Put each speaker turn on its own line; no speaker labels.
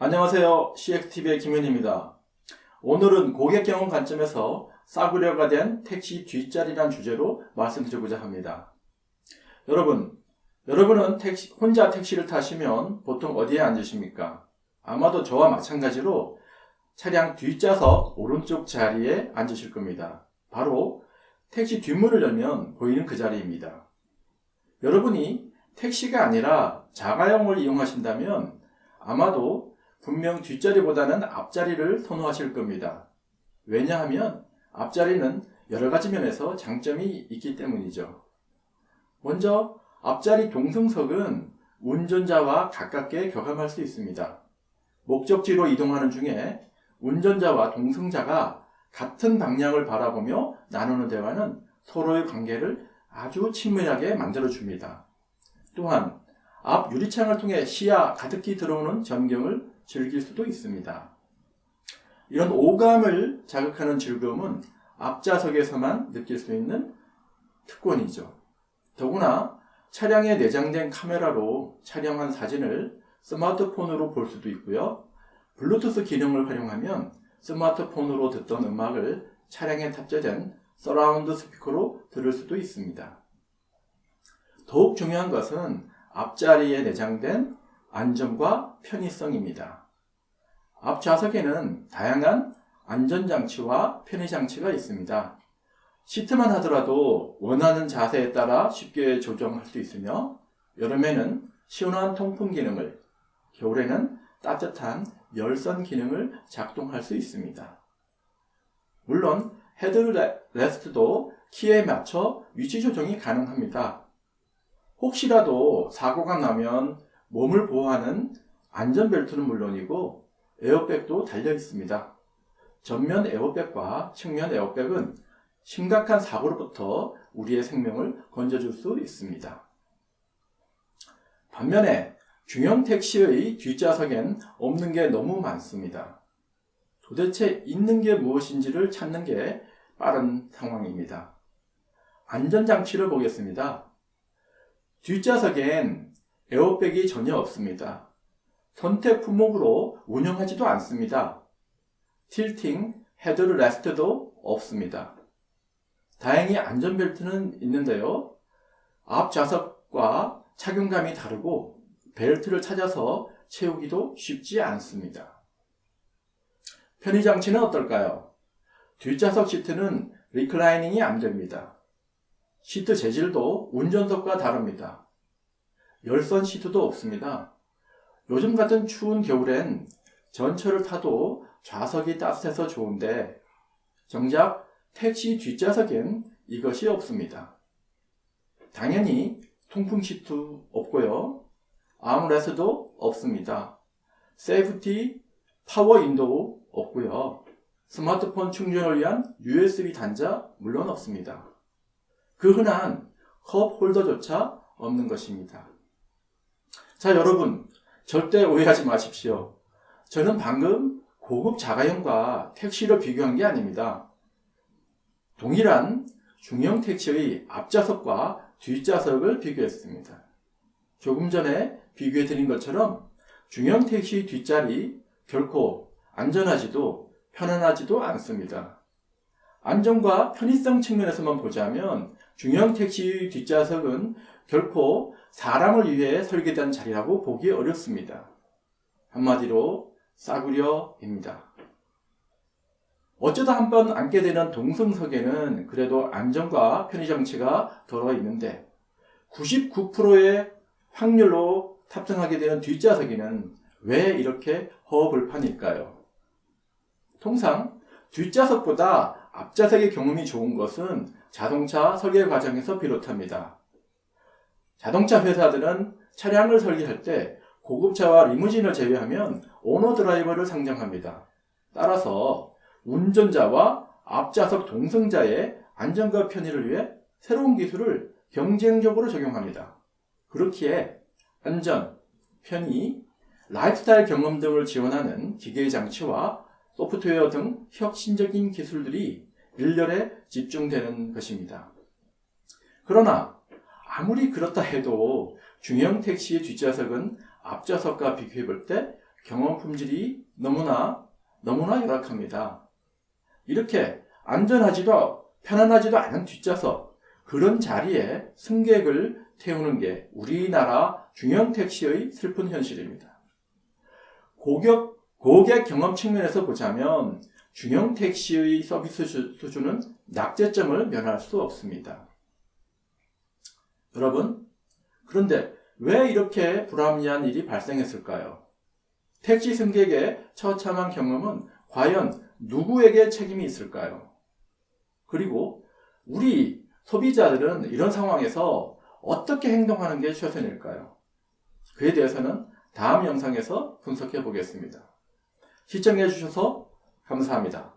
안녕하세요. CXTV의 김현입니다. 오늘은 고객 경험 관점에서 싸구려가 된 택시 뒷자리란 주제로 말씀드리고자 합니다. 여러분은 혼자 택시를 타시면 보통 어디에 앉으십니까? 아마도 저와 마찬가지로 차량 뒷좌석 오른쪽 자리에 앉으실 겁니다. 바로 택시 뒷문을 열면 보이는 그 자리입니다. 여러분이 택시가 아니라 자가용을 이용하신다면 아마도 분명 뒷자리보다는 앞자리를 선호하실 겁니다. 왜냐하면 앞자리는 여러 가지 면에서 장점이 있기 때문이죠. 먼저 앞자리 동승석은 운전자와 가깝게 교감할 수 있습니다. 목적지로 이동하는 중에 운전자와 동승자가 같은 방향을 바라보며 나누는 대화는 서로의 관계를 아주 친밀하게 만들어줍니다. 또한 앞 유리창을 통해 시야 가득히 들어오는 전경을 즐길 수도 있습니다. 이런 오감을 자극하는 즐거움은 앞좌석에서만 느낄 수 있는 특권이죠. 더구나 차량에 내장된 카메라로 촬영한 사진을 스마트폰으로 볼 수도 있고요. 블루투스 기능을 활용하면 스마트폰으로 듣던 음악을 차량에 탑재된 서라운드 스피커로 들을 수도 있습니다. 더욱 중요한 것은 앞자리에 내장된 안전과 편의성입니다. 앞좌석에는 다양한 안전장치와 편의장치가 있습니다. 시트만 하더라도 원하는 자세에 따라 쉽게 조정할 수 있으며 여름에는 시원한 통풍 기능을, 겨울에는 따뜻한 열선 기능을 작동할 수 있습니다. 물론 헤드레스트도 키에 맞춰 위치 조정이 가능합니다. 혹시라도 사고가 나면 몸을 보호하는 안전벨트는 물론이고 에어백도 달려 있습니다. 전면 에어백과 측면 에어백은 심각한 사고로부터 우리의 생명을 건져줄 수 있습니다. 반면에 중형 택시의 뒷좌석엔 없는 게 너무 많습니다. 도대체 있는 게 무엇인지를 찾는 게 빠른 상황입니다. 안전장치를 보겠습니다. 뒷좌석엔 에어백이 전혀 없습니다. 선택 품목으로 운영하지도 않습니다. 틸팅 헤드레스트도 없습니다. 다행히 안전벨트는 있는데요. 앞좌석과 착용감이 다르고 벨트를 찾아서 채우기도 쉽지 않습니다. 편의장치는 어떨까요? 뒷좌석 시트는 리클라이닝이 안 됩니다. 시트 재질도 운전석과 다릅니다. 열선 시트도 없습니다. 요즘 같은 추운 겨울엔 전철을 타도 좌석이 따뜻해서 좋은데 정작 택시 뒷좌석엔 이것이 없습니다. 당연히 통풍 시트 없고요. 아임레스트도 없습니다. 세이프티 파워 윈도우 없고요. 스마트폰 충전을 위한 USB 단자 물론 없습니다. 그 흔한 컵 홀더조차 없는 것입니다. 자, 여러분 절대 오해하지 마십시오. 저는 방금 고급 자가용과 택시를 비교한 게 아닙니다. 동일한 중형 택시의 앞좌석과 뒷좌석을 비교했습니다. 조금 전에 비교해 드린 것처럼 중형 택시 뒷자리 결코 안전하지도 편안하지도 않습니다. 안전과 편의성 측면에서만 보자면 중형 택시 뒷좌석은 결코 사람을 위해 설계된 자리라고 보기 어렵습니다. 한마디로 싸구려입니다. 어쩌다 한번 앉게 되는 동승석에는 그래도 안전과 편의장치가 들어있는데 99%의 확률로 탑승하게 되는 뒷좌석에는 왜 이렇게 허허벌판일까요? 통상 뒷좌석보다 앞좌석의 경험이 좋은 것은 자동차 설계 과정에서 비롯합니다. 자동차 회사들은 차량을 설계할 때 고급차와 리무진을 제외하면 오너 드라이버를 상정합니다. 따라서 운전자와 앞좌석 동승자의 안전과 편의를 위해 새로운 기술을 경쟁적으로 적용합니다. 그렇기에 안전, 편의, 라이프스타일 경험 등을 지원하는 기계 장치와 소프트웨어 등 혁신적인 기술들이 일렬에 집중되는 것입니다. 그러나 아무리 그렇다 해도 중형 택시의 뒷좌석은 앞좌석과 비교해 볼 때 경험 품질이 너무나 열악합니다. 이렇게 안전하지도 편안하지도 않은 뒷좌석, 그런 자리에 승객을 태우는 게 우리나라 중형 택시의 슬픈 현실입니다. 고객 경험 측면에서 보자면 중형 택시의 서비스 수준은 낙제점을 면할 수 없습니다. 여러분, 그런데 왜 이렇게 불합리한 일이 발생했을까요? 택시 승객의 처참한 경험은 과연 누구에게 책임이 있을까요? 그리고 우리 소비자들은 이런 상황에서 어떻게 행동하는 게 최선일까요? 그에 대해서는 다음 영상에서 분석해 보겠습니다. 시청해 주셔서 감사합니다.